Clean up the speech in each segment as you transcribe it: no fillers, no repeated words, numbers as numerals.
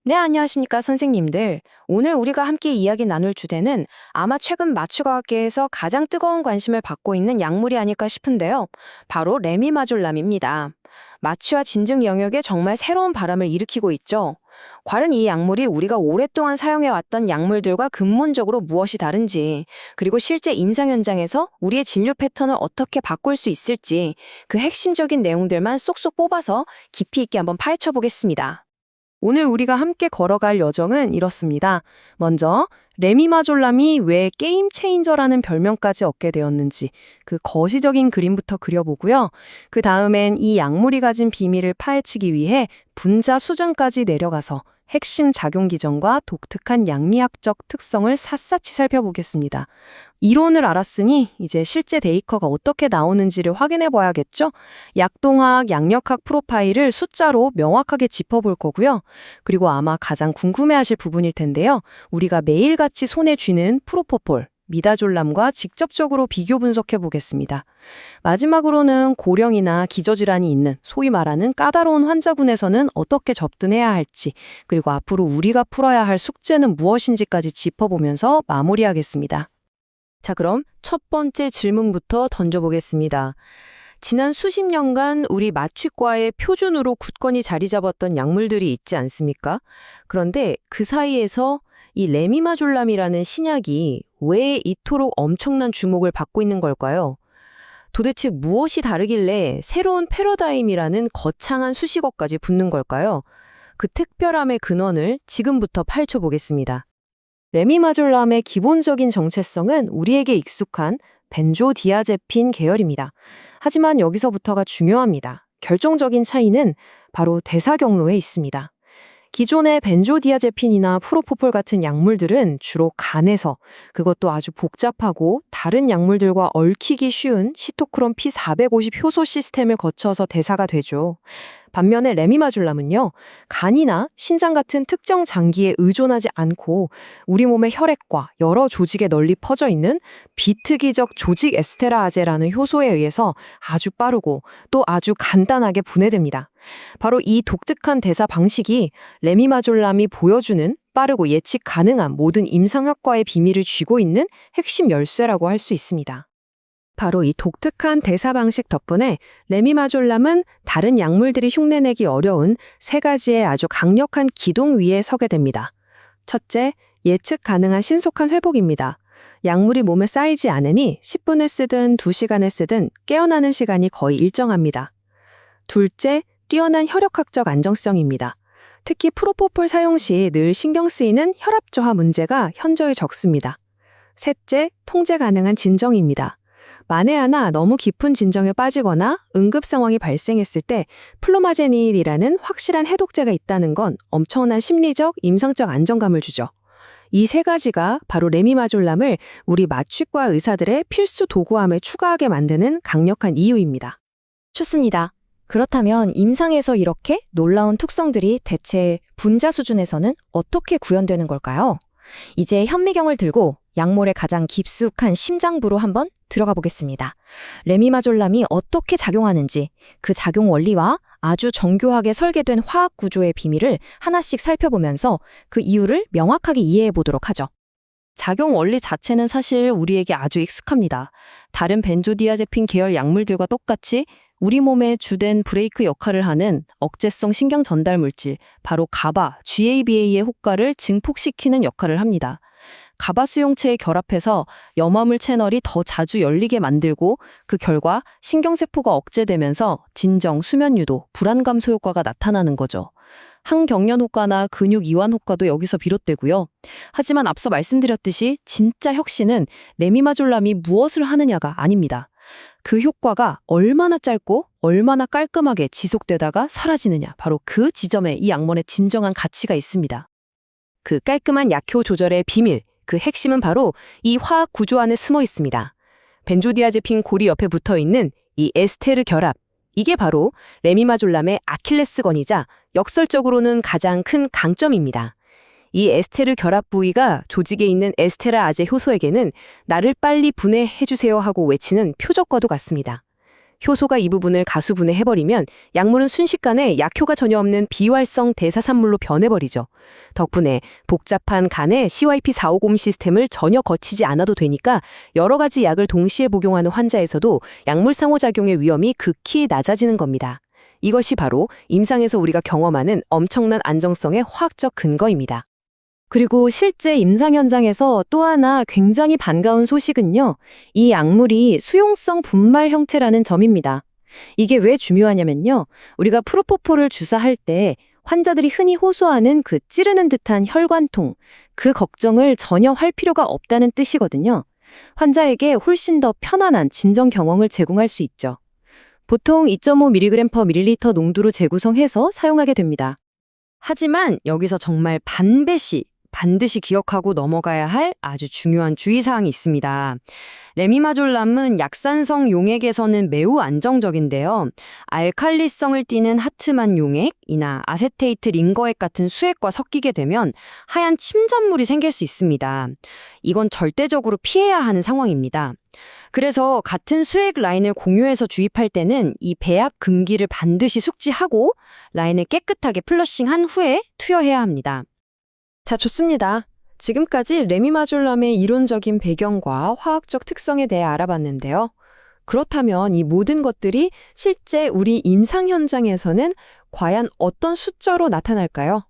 네, 안녕하십니까, 선생님들. 오늘 우리가 함께 이야기 나눌 주제는 아마 최근 마취과학계에서 가장 뜨거운 관심을 받고 있는 약물이 아닐까 싶은데요. 바로 레미마졸람입니다. 마취와 진증 영역에 정말 새로운 바람을 일으키고 있죠. 과연 이 약물이 우리가 오랫동안 사용해왔던 약물들과 근본적으로 무엇이 다른지, 그리고 실제 임상 현장에서 우리의 진료 패턴을 어떻게 바꿀 수 있을지, 그 핵심적인 내용들만 쏙쏙 뽑아서 깊이 있게 한번 파헤쳐 보겠습니다. 오늘 우리가 함께 걸어갈 여정은 이렇습니다. 먼저 레미마졸람이 왜 게임 체인저라는 별명까지 얻게 되었는지 그 거시적인 그림부터 그려보고요. 그 다음엔 이 약물이 가진 비밀을 파헤치기 위해 분자 수준까지 내려가서 핵심 작용 기전과 독특한 양리학적 특성을 샅샅이 살펴보겠습니다. 이론을 알았으니 이제 실제 데이터가 어떻게 나오는지를 확인해 봐야겠죠? 약동학, 양력학 프로파일을 숫자로 명확하게 짚어볼 거고요. 그리고 아마 가장 궁금해하실 부분일 텐데요. 우리가 매일같이 손에 쥐는 프로포폴, 미다졸람과 직접적으로 비교 분석해 보겠습니다. 마지막으로는 고령이나 기저질환이 있는 소위 말하는 까다로운 환자군에서는 어떻게 접근해야 할지, 그리고 앞으로 우리가 풀어야 할 숙제는 무엇인지까지 짚어보면서 마무리하겠습니다. 자, 그럼 첫 번째 질문부터 던져보겠습니다. 지난 수십 년간 우리 마취과의 표준으로 굳건히 자리 잡았던 약물들이 있지 않습니까? 그런데 그 사이에서 이 레미마졸람이라는 신약이 왜 이토록 엄청난 주목을 받고 있는 걸까요? 도대체 무엇이 다르길래 새로운 패러다임이라는 거창한 수식어까지 붙는 걸까요? 그 특별함의 근원을 지금부터 파헤쳐 보겠습니다. 레미마졸람의 기본적인 정체성은 우리에게 익숙한 벤조디아제핀 계열입니다. 하지만 여기서부터가 중요합니다. 결정적인 차이는 바로 대사 경로에 있습니다. 기존의 벤조디아제핀이나 프로포폴 같은 약물들은 주로 간에서, 그것도 아주 복잡하고 다른 약물들과 얽히기 쉬운 시토크롬 P450 효소 시스템을 거쳐서 대사가 되죠. 반면에 레미마졸람은요, 간이나 신장 같은 특정 장기에 의존하지 않고 우리 몸의 혈액과 여러 조직에 널리 퍼져 있는 비특이적 조직 에스테라아제라는 효소에 의해서 아주 빠르고 또 아주 간단하게 분해됩니다. 바로 이 독특한 대사 방식이 레미마졸람이 보여주는 빠르고 예측 가능한 모든 임상 효과의 비밀을 쥐고 있는 핵심 열쇠라고 할 수 있습니다. 바로 이 독특한 대사 방식 덕분에 레미마졸람은 다른 약물들이 흉내내기 어려운 세 가지의 아주 강력한 기둥 위에 서게 됩니다. 첫째, 예측 가능한 신속한 회복입니다. 약물이 몸에 쌓이지 않으니 10분을 쓰든 2시간을 쓰든 깨어나는 시간이 거의 일정합니다. 둘째, 뛰어난 혈액학적 안정성입니다. 특히 프로포폴 사용 시 늘 신경 쓰이는 혈압 저하 문제가 현저히 적습니다. 셋째, 통제 가능한 진정입니다. 만에 하나 너무 깊은 진정에 빠지거나 응급 상황이 발생했을 때 플로마제닐이라는 확실한 해독제가 있다는 건 엄청난 심리적, 임상적 안정감을 주죠. 이 세 가지가 바로 레미마졸람을 우리 마취과 의사들의 필수 도구함에 추가하게 만드는 강력한 이유입니다. 좋습니다. 그렇다면 임상에서 이렇게 놀라운 특성들이 대체 분자 수준에서는 어떻게 구현되는 걸까요? 이제 현미경을 들고 약물의 가장 깊숙한 심장부로 한번 들어가 보겠습니다. 레미마졸람이 어떻게 작용하는지, 그 작용 원리와 아주 정교하게 설계된 화학 구조의 비밀을 하나씩 살펴보면서 그 이유를 명확하게 이해해 보도록 하죠. 작용 원리 자체는 사실 우리에게 아주 익숙합니다. 다른 벤조디아제핀 계열 약물들과 똑같이 우리 몸의 주된 브레이크 역할을 하는 억제성 신경 전달 물질, 바로 가바, GABA의 효과를 증폭시키는 역할을 합니다. 가바 수용체에 결합해서 염화물 채널이 더 자주 열리게 만들고 그 결과 신경세포가 억제되면서 진정, 수면 유도, 불안 감소 효과가 나타나는 거죠. 항경련 효과나 근육 이완 효과도 여기서 비롯되고요. 하지만 앞서 말씀드렸듯이 진짜 혁신은 레미마졸람이 무엇을 하느냐가 아닙니다. 그 효과가 얼마나 짧고 얼마나 깔끔하게 지속되다가 사라지느냐, 바로 그 지점에 이 약물의 진정한 가치가 있습니다. 그 깔끔한 약효 조절의 비밀, 그 핵심은 바로 이 화학 구조 안에 숨어 있습니다. 벤조디아제핀 고리 옆에 붙어있는 이 에스테르 결합, 이게 바로 레미마졸람의 아킬레스건이자 역설적으로는 가장 큰 강점입니다. 이 에스테르 결합 부위가 조직에 있는 에스테라아제 효소에게는 나를 빨리 분해해주세요 하고 외치는 표적과도 같습니다. 효소가 이 부분을 가수분해해버리면 약물은 순식간에 약효가 전혀 없는 비활성 대사산물로 변해버리죠. 덕분에 복잡한 간의 CYP450 시스템을 전혀 거치지 않아도 되니까 여러 가지 약을 동시에 복용하는 환자에서도 약물 상호작용의 위험이 극히 낮아지는 겁니다. 이것이 바로 임상에서 우리가 경험하는 엄청난 안정성의 화학적 근거입니다. 그리고 실제 임상 현장에서 또 하나 굉장히 반가운 소식은요. 이 약물이 수용성 분말 형태라는 점입니다. 이게 왜 중요하냐면요. 우리가 프로포폴을 주사할 때 환자들이 흔히 호소하는 그 찌르는 듯한 혈관통, 그 걱정을 전혀 할 필요가 없다는 뜻이거든요. 환자에게 훨씬 더 편안한 진정 경험을 제공할 수 있죠. 보통 2.5mg/ml 농도로 재구성해서 사용하게 됩니다. 하지만 여기서 정말 반드시 기억하고 넘어가야 할 아주 중요한 주의사항이 있습니다. 레미마졸람은 약산성 용액에서는 매우 안정적인데요. 알칼리성을 띠는 하트만 용액이나 아세테이트 링거액 같은 수액과 섞이게 되면 하얀 침전물이 생길 수 있습니다. 이건 절대적으로 피해야 하는 상황입니다. 그래서 같은 수액 라인을 공유해서 주입할 때는 이 배약 금기를 반드시 숙지하고 라인을 깨끗하게 플러싱한 후에 투여해야 합니다. 자, 좋습니다. 지금까지 레미마졸람의 이론적인 배경과 화학적 특성에 대해 알아봤는데요. 그렇다면 이 모든 것들이 실제 우리 임상 현장에서는 과연 어떤 숫자로 나타날까요?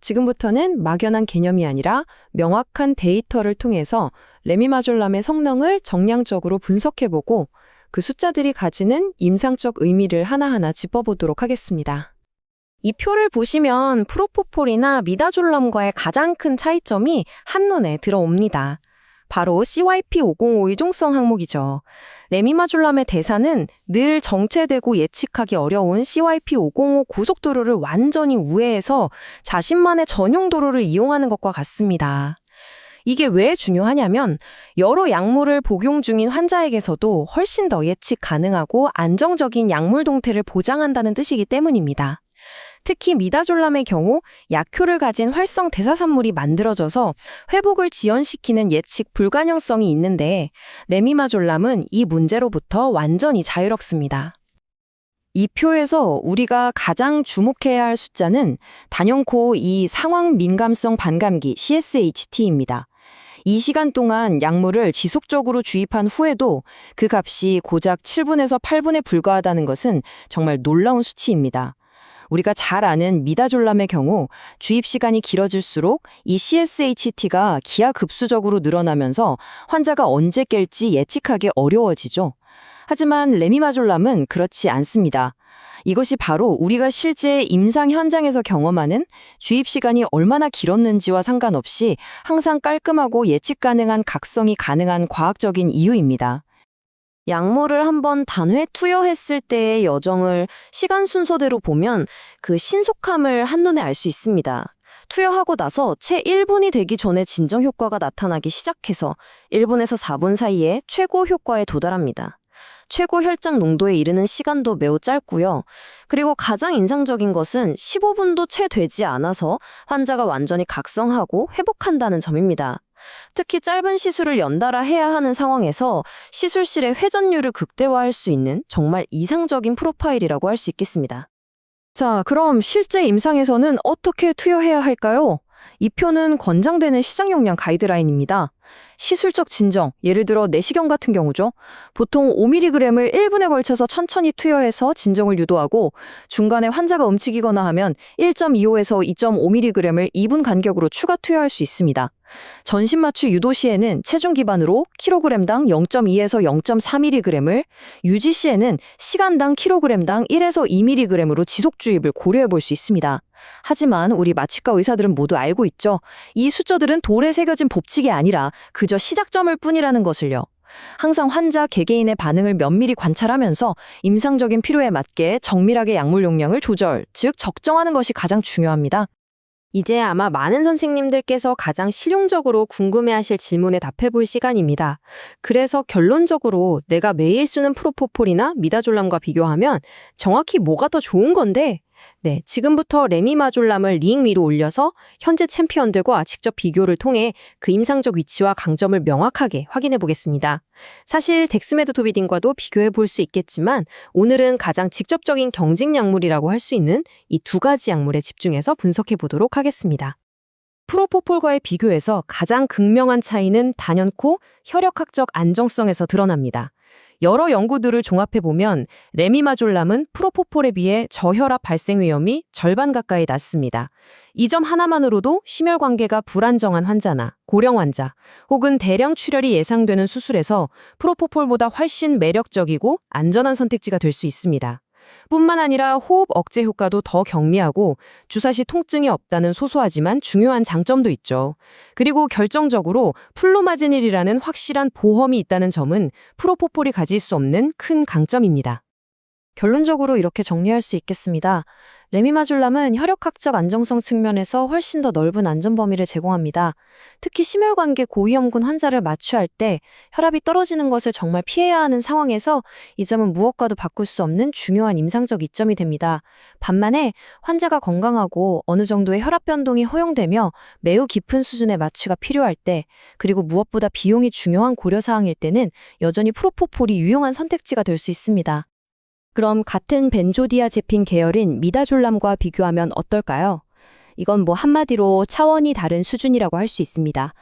지금부터는 막연한 개념이 아니라 명확한 데이터를 통해서 레미마졸람의 성능을 정량적으로 분석해보고 그 숫자들이 가지는 임상적 의미를 하나하나 짚어보도록 하겠습니다. 이 표를 보시면 프로포폴이나 미다졸람과의 가장 큰 차이점이 한눈에 들어옵니다. 바로 CYP505 이종성 항목이죠. 레미마졸람의 대사는 늘 정체되고 예측하기 어려운 CYP505 고속도로를 완전히 우회해서 자신만의 전용 도로를 이용하는 것과 같습니다. 이게 왜 중요하냐면 여러 약물을 복용 중인 환자에게서도 훨씬 더 예측 가능하고 안정적인 약물 동태를 보장한다는 뜻이기 때문입니다. 특히 미다졸람의 경우 약효를 가진 활성 대사산물이 만들어져서 회복을 지연시키는 예측 불가능성이 있는데 레미마졸람은 이 문제로부터 완전히 자유롭습니다. 이 표에서 우리가 가장 주목해야 할 숫자는 단연코 이 상황 민감성 반감기 CSHT입니다. 이 시간 동안 약물을 지속적으로 주입한 후에도 그 값이 고작 7분에서 8분에 불과하다는 것은 정말 놀라운 수치입니다. 우리가 잘 아는 미다졸람의 경우 주입 시간이 길어질수록 이 CSHT가 기하급수적으로 늘어나면서 환자가 언제 깰지 예측하기 어려워지죠. 하지만 레미마졸람은 그렇지 않습니다. 이것이 바로 우리가 실제 임상 현장에서 경험하는 주입 시간이 얼마나 길었는지와 상관없이 항상 깔끔하고 예측 가능한 각성이 가능한 과학적인 이유입니다. 약물을 한번 단회 투여했을 때의 여정을 시간 순서대로 보면 그 신속함을 한눈에 알 수 있습니다. 투여하고 나서 채 1분이 되기 전에 진정 효과가 나타나기 시작해서 1분에서 4분 사이에 최고 효과에 도달합니다. 최고 혈장 농도에 이르는 시간도 매우 짧고요. 그리고 가장 인상적인 것은 15분도 채 되지 않아서 환자가 완전히 각성하고 회복한다는 점입니다. 특히 짧은 시술을 연달아 해야 하는 상황에서 시술실의 회전율을 극대화할 수 있는 정말 이상적인 프로파일이라고 할 수 있겠습니다. 자, 그럼 실제 임상에서는 어떻게 투여해야 할까요? 이 표는 권장되는 시장 용량 가이드라인입니다. 시술적 진정, 예를 들어 내시경 같은 경우죠. 보통 5mg을 1분에 걸쳐서 천천히 투여해서 진정을 유도하고 중간에 환자가 움직이거나 하면 1.25에서 2.5mg을 2분 간격으로 추가 투여할 수 있습니다. 전신 마취 유도 시에는 체중 기반으로 kg당 0.2에서 0.4mg을, 유지 시에는 시간당 kg당 1에서 2mg으로 지속 주입을 고려해 볼 수 있습니다. 하지만 우리 마취과 의사들은 모두 알고 있죠. 이 숫자들은 돌에 새겨진 법칙이 아니라 그저 시작점일 뿐이라는 것을요. 항상 환자 개개인의 반응을 면밀히 관찰하면서 임상적인 필요에 맞게 정밀하게 약물 용량을 조절, 즉 적정하는 것이 가장 중요합니다. 이제 아마 많은 선생님들께서 가장 실용적으로 궁금해하실 질문에 답해볼 시간입니다. 그래서 결론적으로 내가 매일 쓰는 프로포폴이나 미다졸람과 비교하면 정확히 뭐가 더 좋은 건데? 네, 지금부터 레미마졸람을 링 위로 올려서 현재 챔피언들과 직접 비교를 통해 그 임상적 위치와 강점을 명확하게 확인해 보겠습니다. 사실 덱스메드토비딘과도 비교해 볼 수 있겠지만 오늘은 가장 직접적인 경쟁 약물이라고 할 수 있는 이 두 가지 약물에 집중해서 분석해 보도록 하겠습니다. 프로포폴과의 비교에서 가장 극명한 차이는 단연코 혈액학적 안정성에서 드러납니다. 여러 연구들을 종합해보면 레미마졸람은 프로포폴에 비해 저혈압 발생 위험이 절반 가까이 낮습니다. 이 점 하나만으로도 심혈관계가 불안정한 환자나 고령 환자 혹은 대량 출혈이 예상되는 수술에서 프로포폴보다 훨씬 매력적이고 안전한 선택지가 될 수 있습니다. 뿐만 아니라 호흡 억제 효과도 더 경미하고 주사 시 통증이 없다는 소소하지만 중요한 장점도 있죠. 그리고 결정적으로 플루마제닐이라는 확실한 보험이 있다는 점은 프로포폴이 가질 수 없는 큰 강점입니다. 결론적으로 이렇게 정리할 수 있겠습니다. 레미마졸람은 혈액학적 안정성 측면에서 훨씬 더 넓은 안전 범위를 제공합니다. 특히 심혈관계 고위험군 환자를 마취할 때 혈압이 떨어지는 것을 정말 피해야 하는 상황에서 이 점은 무엇과도 바꿀 수 없는 중요한 임상적 이점이 됩니다. 반면에 환자가 건강하고 어느 정도의 혈압 변동이 허용되며 매우 깊은 수준의 마취가 필요할 때, 그리고 무엇보다 비용이 중요한 고려사항일 때는 여전히 프로포폴이 유용한 선택지가 될 수 있습니다. 그럼 같은 벤조디아제핀 계열인 미다졸람과 비교하면 어떨까요? 이건 한마디로 차원이 다른 수준이라고 할 수 있습니다.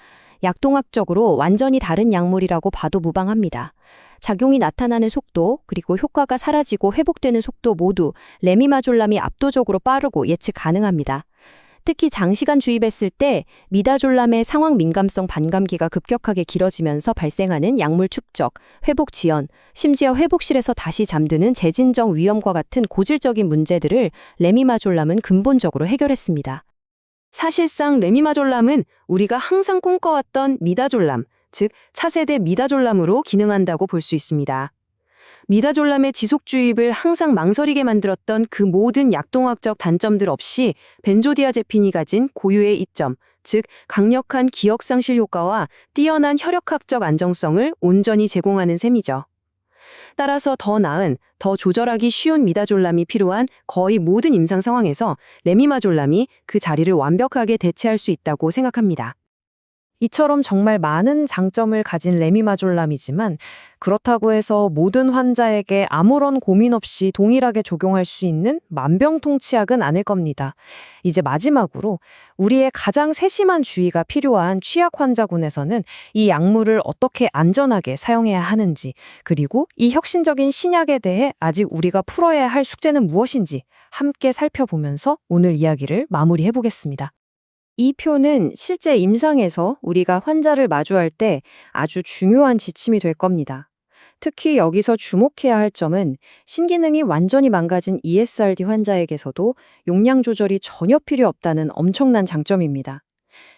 약동학적으로 완전히 다른 약물이라고 봐도 무방합니다. 작용이 나타나는 속도, 그리고 효과가 사라지고 회복되는 속도 모두 레미마졸람이 압도적으로 빠르고 예측 가능합니다. 특히 장시간 주입했을 때 미다졸람의 상황 민감성 반감기가 급격하게 길어지면서 발생하는 약물 축적, 회복 지연, 심지어 회복실에서 다시 잠드는 재진정 위험과 같은 고질적인 문제들을 레미마졸람은 근본적으로 해결했습니다. 사실상 레미마졸람은 우리가 항상 꿈꿔왔던 미다졸람, 즉 차세대 미다졸람으로 기능한다고 볼 수 있습니다. 미다졸람의 지속 주입을 항상 망설이게 만들었던 그 모든 약동학적 단점들 없이 벤조디아제핀이 가진 고유의 이점, 즉 강력한 기억상실 효과와 뛰어난 혈액학적 안정성을 온전히 제공하는 셈이죠. 따라서 더 나은, 더 조절하기 쉬운 미다졸람이 필요한 거의 모든 임상 상황에서 레미마졸람이 그 자리를 완벽하게 대체할 수 있다고 생각합니다. 이처럼 정말 많은 장점을 가진 레미마졸람이지만 그렇다고 해서 모든 환자에게 아무런 고민 없이 동일하게 적용할 수 있는 만병통치약은 아닐 겁니다. 이제 마지막으로 우리의 가장 세심한 주의가 필요한 취약 환자군에서는 이 약물을 어떻게 안전하게 사용해야 하는지, 그리고 이 혁신적인 신약에 대해 아직 우리가 풀어야 할 숙제는 무엇인지 함께 살펴보면서 오늘 이야기를 마무리해 보겠습니다. 이 표는 실제 임상에서 우리가 환자를 마주할 때 아주 중요한 지침이 될 겁니다. 특히 여기서 주목해야 할 점은 신기능이 완전히 망가진 ESRD 환자에게서도 용량 조절이 전혀 필요 없다는 엄청난 장점입니다.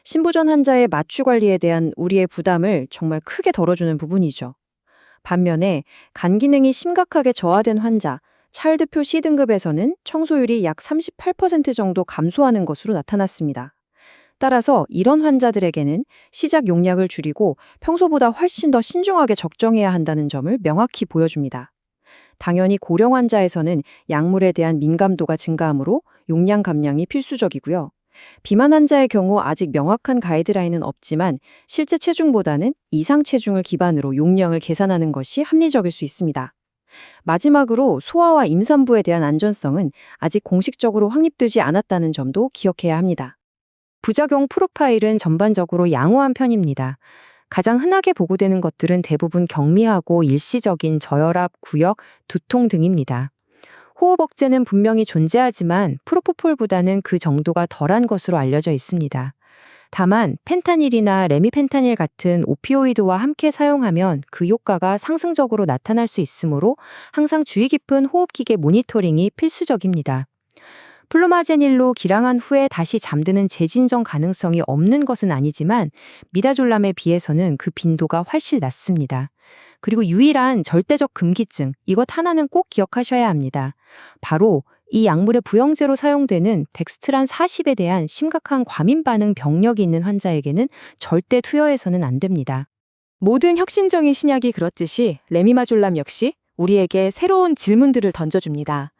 신부전 환자의 마취 관리에 대한 우리의 부담을 정말 크게 덜어주는 부분이죠. 반면에 간 기능이 심각하게 저하된 환자, 차일드표 C등급에서는 청소율이 약 38% 정도 감소하는 것으로 나타났습니다. 따라서 이런 환자들에게는 시작 용량을 줄이고 평소보다 훨씬 더 신중하게 적정해야 한다는 점을 명확히 보여줍니다. 당연히 고령 환자에서는 약물에 대한 민감도가 증가하므로 용량 감량이 필수적이고요. 비만 환자의 경우 아직 명확한 가이드라인은 없지만 실제 체중보다는 이상 체중을 기반으로 용량을 계산하는 것이 합리적일 수 있습니다. 마지막으로 소아와 임산부에 대한 안전성은 아직 공식적으로 확립되지 않았다는 점도 기억해야 합니다. 부작용 프로파일은 전반적으로 양호한 편입니다. 가장 흔하게 보고되는 것들은 대부분 경미하고 일시적인 저혈압, 구역, 두통 등입니다. 호흡 억제는 분명히 존재하지만 프로포폴보다는 그 정도가 덜한 것으로 알려져 있습니다. 다만 펜타닐이나 레미펜타닐 같은 오피오이드와 함께 사용하면 그 효과가 상승적으로 나타날 수 있으므로 항상 주의 깊은 호흡기계 모니터링이 필수적입니다. 플루마제닐로 기량한 후에 다시 잠드는 재진정 가능성이 없는 것은 아니지만 미다졸람에 비해서는 그 빈도가 훨씬 낮습니다. 그리고 유일한 절대적 금기증, 이것 하나는 꼭 기억하셔야 합니다. 바로 이 약물의 부영제로 사용되는 덱스트란 40에 대한 심각한 과민 반응 병력이 있는 환자에게는 절대 투여해서는 안 됩니다. 모든 혁신적인 신약이 그렇듯이 레미마졸람 역시 우리에게 새로운 질문들을 던져줍니다.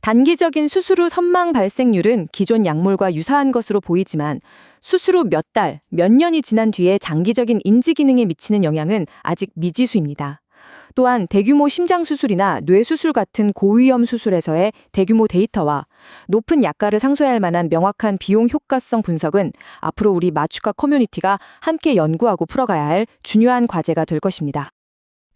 단기적인 수술 후 선망 발생률은 기존 약물과 유사한 것으로 보이지만 수술 후 몇 달, 몇 년이 지난 뒤에 장기적인 인지 기능에 미치는 영향은 아직 미지수입니다. 또한 대규모 심장 수술이나 뇌 수술 같은 고위험 수술에서의 대규모 데이터와 높은 약가를 상쇄할 만한 명확한 비용 효과성 분석은 앞으로 우리 마취과 커뮤니티가 함께 연구하고 풀어가야 할 중요한 과제가 될 것입니다.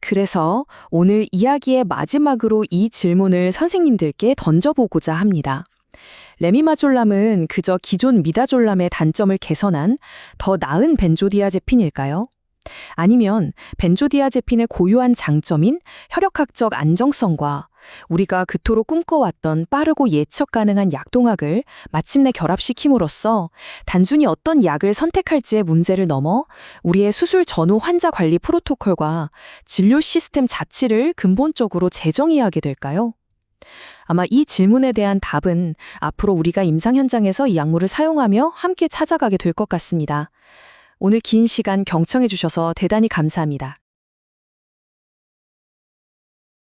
그래서 오늘 이야기의 마지막으로 이 질문을 선생님들께 던져보고자 합니다. 레미마졸람은 그저 기존 미다졸람의 단점을 개선한 더 나은 벤조디아제핀일까요? 아니면 벤조디아제핀의 고유한 장점인 혈액학적 안정성과 우리가 그토록 꿈꿔왔던 빠르고 예측 가능한 약동학을 마침내 결합시킴으로써 단순히 어떤 약을 선택할지의 문제를 넘어 우리의 수술 전후 환자 관리 프로토콜과 진료 시스템 자체를 근본적으로 재정의하게 될까요? 아마 이 질문에 대한 답은 앞으로 우리가 임상 현장에서 이 약물을 사용하며 함께 찾아가게 될 것 같습니다. 오늘 긴 시간 경청해 주셔서 대단히 감사합니다.